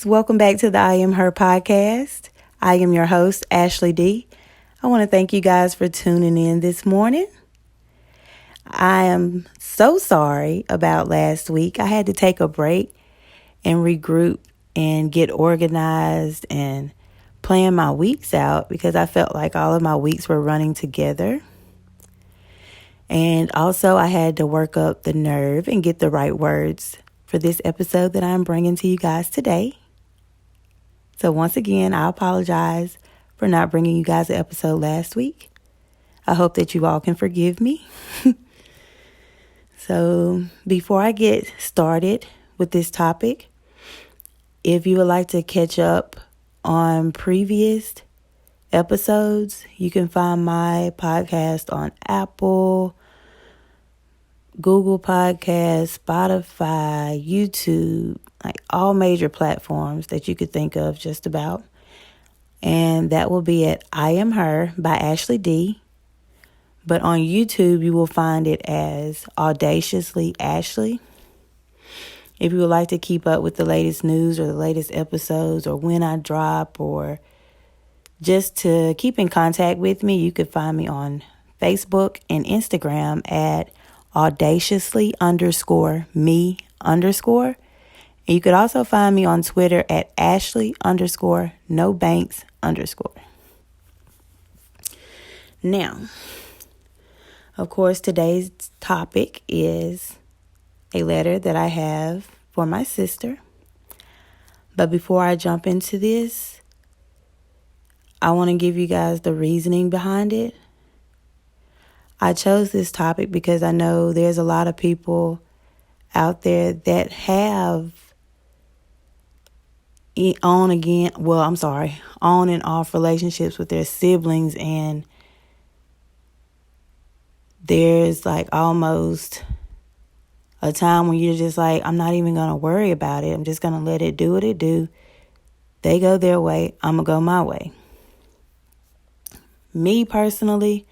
Welcome back to the I Am Her podcast. I am your host, Ashley D. I want to thank you guys for tuning in this morning. I am so sorry about last week. I had to take a break and regroup and get organized and plan my weeks out because I felt like all of my weeks were running together. And also I had to work up the nerve and get the right words for this episode that I'm bringing to you guys today. So once again, I apologize for not bringing you guys an episode last week. I hope that you all can forgive me. So before I get started with this topic, if you would like to catch up on previous episodes, you can find my podcast on Apple, Google Podcasts, Spotify, YouTube, like all major platforms that you could think of just about. And that will be at I Am Her by Ashley D. But on YouTube, you will find it as Audaciously Ashley. If you would like to keep up with the latest news or the latest episodes or when I drop or just to keep in contact with me, you could find me on Facebook and Instagram at audaciously_me_. And you could also find me on Twitter at Ashley_nobanks_. Now, of course, today's topic is a letter that I have for my sister. But before I jump into this, I want to give you guys the reasoning behind it. I chose this topic because I know there's a lot of people out there that have on and off relationships with their siblings, and there's like almost a time when you're just like, I'm not even going to worry about it. I'm just going to let it do what it do. They go their way. I'm going to go my way. Me personally,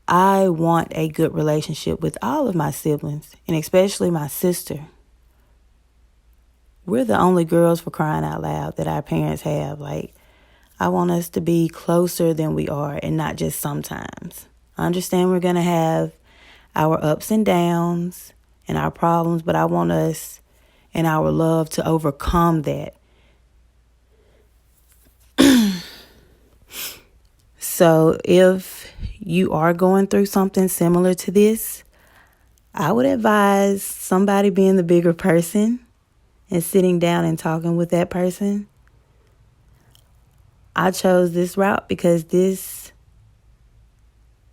I want a good relationship with all of my siblings, and especially my sister. We're the only girls, for crying out loud, that our parents have. Like, I want us to be closer than we are and not just sometimes. I understand we're going to have our ups and downs and our problems, but I want us and our love to overcome that. So if you are going through something similar to this, I would advise somebody being the bigger person and sitting down and talking with that person. I chose this route because this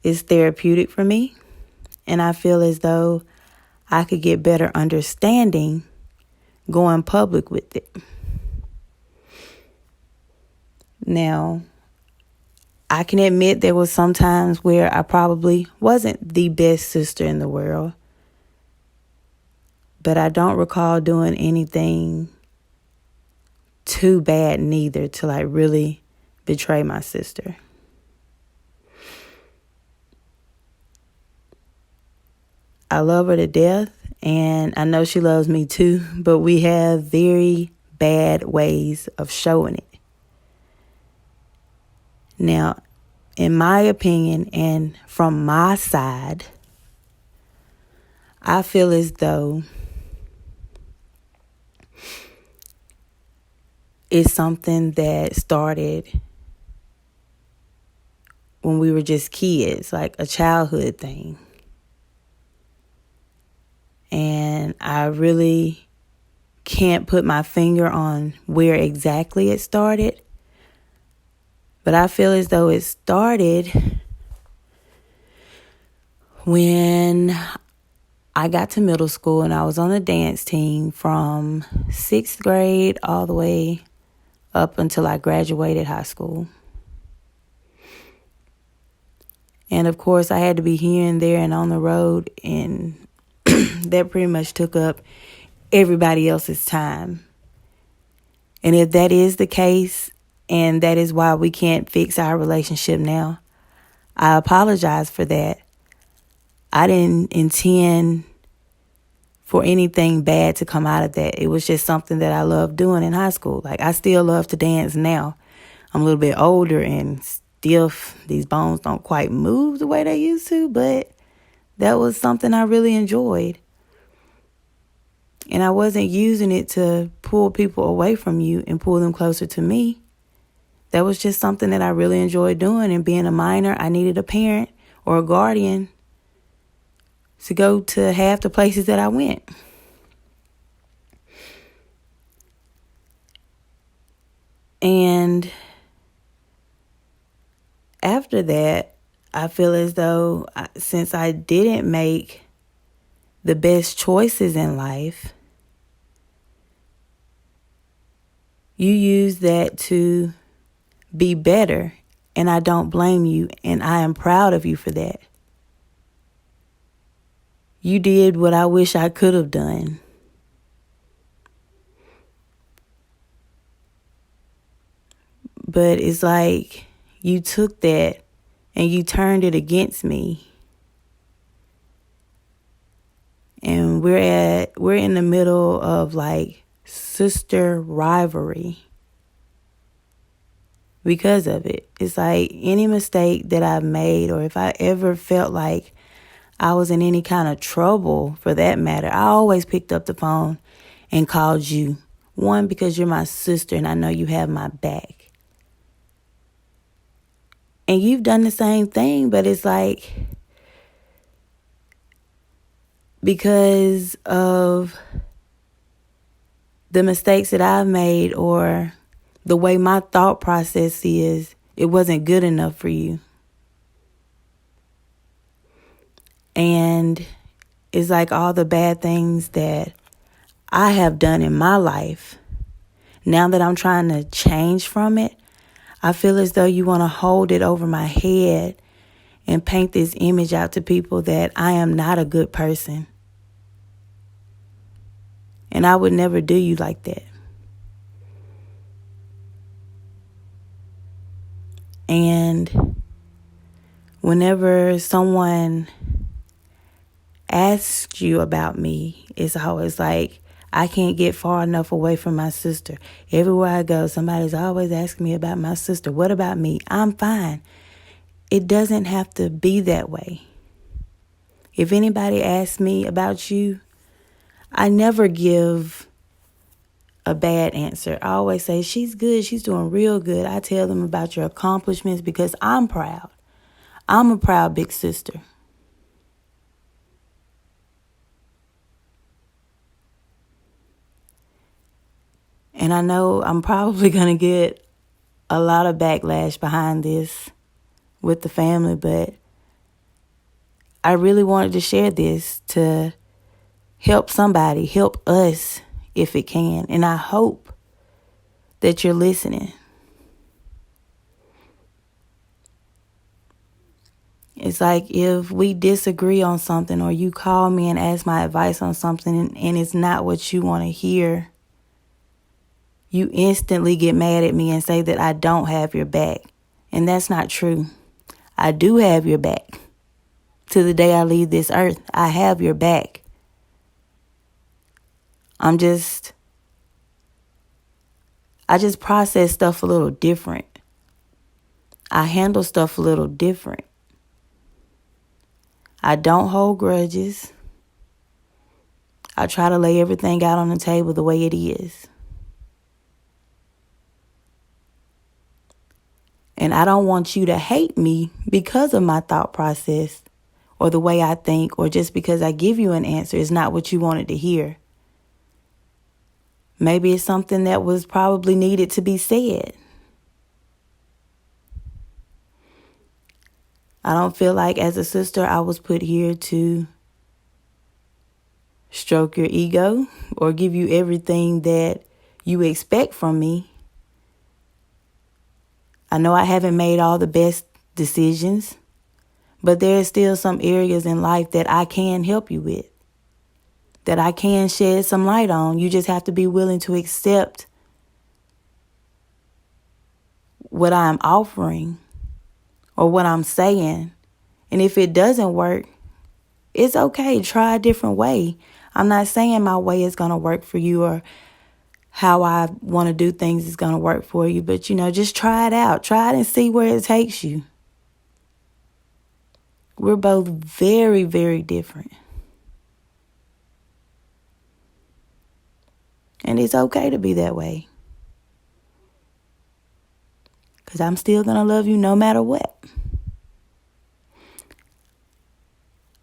is therapeutic for me, and I feel as though I could get better understanding going public with it. Now, I can admit there was some times where I probably wasn't the best sister in the world, but I don't recall doing anything too bad neither to like really betray my sister. I love her to death, and I know she loves me too, but we have very bad ways of showing it. Now, in my opinion, and from my side, I feel as though it's something that started when we were just kids, like a childhood thing. And I really can't put my finger on where exactly it started. But I feel as though it started when I got to middle school and I was on the dance team from 6th grade all the way up until I graduated high school. And of course, I had to be here and there and on the road, and that pretty much took up everybody else's time. And if that is the case, and that is why we can't fix our relationship now, I apologize for that. I didn't intend for anything bad to come out of that. It was just something that I loved doing in high school. Like, I still love to dance now. I'm a little bit older and still these bones don't quite move the way they used to, but that was something I really enjoyed. And I wasn't using it to pull people away from you and pull them closer to me. That was just something that I really enjoyed doing. And being a minor, I needed a parent or a guardian to go to half the places that I went. And after that, I feel as though since I didn't make the best choices in life, you use that to be better. And I don't blame you. And I am proud of you for that. You did what I wish I could have done. But it's like you took that and you turned it against me. And we're in the middle of like sister rivalry because of it. It's like any mistake that I've made, or if I ever felt like I was in any kind of trouble for that matter, I always picked up the phone and called you. One, because you're my sister and I know you have my back. And you've done the same thing, but it's like because of the mistakes that I've made or the way my thought process is, it wasn't good enough for you. And it's like all the bad things that I have done in my life, now that I'm trying to change from it, I feel as though you want to hold it over my head and paint this image out to people that I am not a good person. And I would never do you like that. And whenever someone asks you about me, it's always like, I can't get far enough away from my sister. Everywhere I go, somebody's always asking me about my sister. What about me? I'm fine. It doesn't have to be that way. If anybody asks me about you, I never give a bad answer. I always say, she's good. She's doing real good. I tell them about your accomplishments because I'm proud. I'm a proud big sister. And I know I'm probably going to get a lot of backlash behind this with the family, but I really wanted to share this to help somebody, help us if it can. And I hope that you're listening. It's like if we disagree on something or you call me and ask my advice on something and it's not what you want to hear, you instantly get mad at me and say that I don't have your back. And that's not true. I do have your back. To the day I leave this earth, I have your back. I just process stuff a little different. I handle stuff a little different. I don't hold grudges. I try to lay everything out on the table the way it is. And I don't want you to hate me because of my thought process or the way I think, or just because I give you an answer is not what you wanted to hear. Maybe it's something that was probably needed to be said. I don't feel like as a sister I was put here to stroke your ego or give you everything that you expect from me. I know I haven't made all the best decisions, but there are still some areas in life that I can help you with, that I can shed some light on. You just have to be willing to accept what I'm offering or what I'm saying. And if it doesn't work, it's okay. Try a different way. I'm not saying my way is going to work for you or how I want to do things is going to work for you. But, just try it out. Try it and see where it takes you. We're both very, very different. And it's okay to be that way. Because I'm still going to love you no matter what.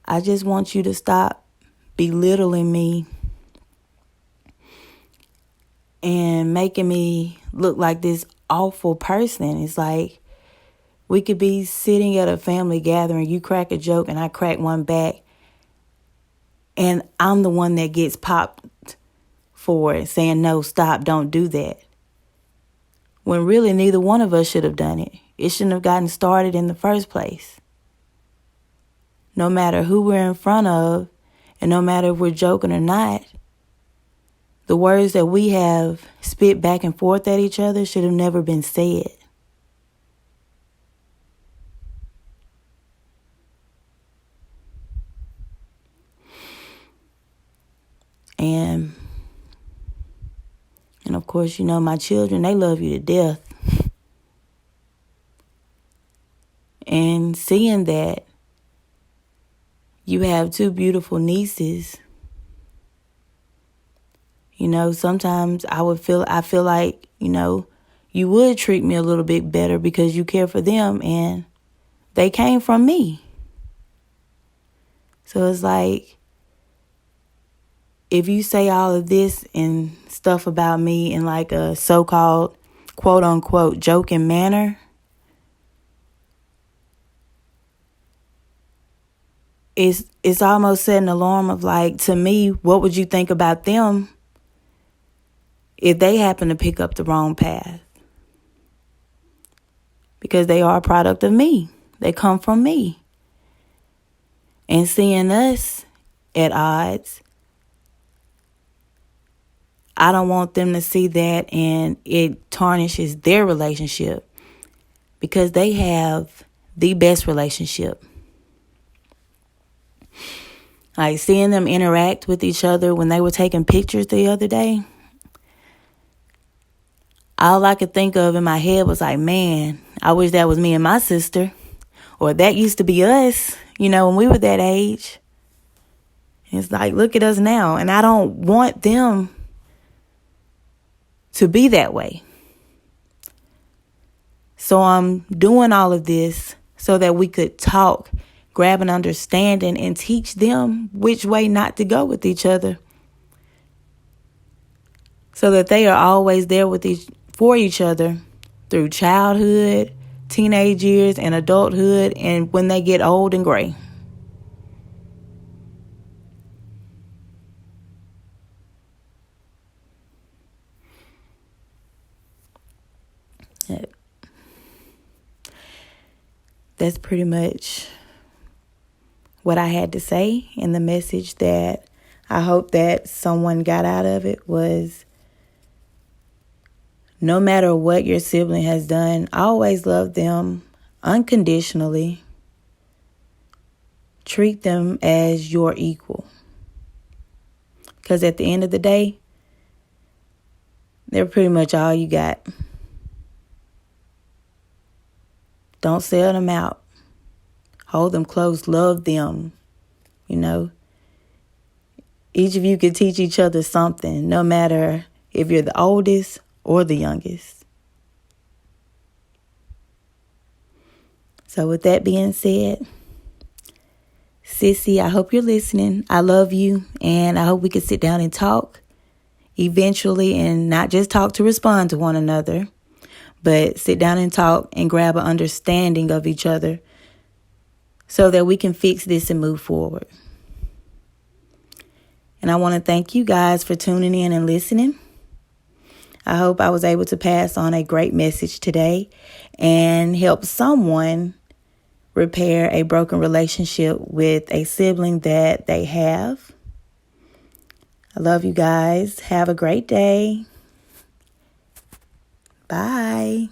I just want you to stop belittling me and making me look like this awful person. It's like we could be sitting at a family gathering, you crack a joke and I crack one back, and I'm the one that gets popped for it, saying, no, stop, don't do that. When really neither one of us should have done it. It shouldn't have gotten started in the first place. No matter who we're in front of, and no matter if we're joking or not, the words that we have spit back and forth at each other should have never been said. And of course, my children, they love you to death. And seeing that you have two beautiful nieces, sometimes I feel like, you would treat me a little bit better because you care for them and they came from me. So it's like, if you say all of this and stuff about me in like a so-called quote unquote joking manner, it's almost setting an alarm of like, to me, what would you think about them if they happen to pick up the wrong path? Because they are a product of me. They come from me. And seeing us at odds, I don't want them to see that and it tarnishes their relationship, because they have the best relationship. Like seeing them interact with each other when they were taking pictures the other day, all I could think of in my head was like, man, I wish that was me and my sister. Or that used to be us, when we were that age. It's like, look at us now. And I don't want them to be that way. So I'm doing all of this so that we could talk, grab an understanding, and teach them which way not to go with each other. So that they are always there for each other through childhood, teenage years, and adulthood, and when they get old and gray. That's pretty much what I had to say. And the message that I hope that someone got out of it was, no matter what your sibling has done, always love them unconditionally. Treat them as your equal. Because at the end of the day, they're pretty much all you got. Don't sell them out. Hold them close. Love them. Each of you could teach each other something, no matter if you're the oldest or the youngest. So with that being said, Sissy, I hope you're listening. I love you, and I hope we can sit down and talk eventually, and not just talk to respond to one another, but sit down and talk and grab an understanding of each other so that we can fix this and move forward. And I want to thank you guys for tuning in and listening. I hope I was able to pass on a great message today and help someone repair a broken relationship with a sibling that they have. I love you guys. Have a great day. Bye.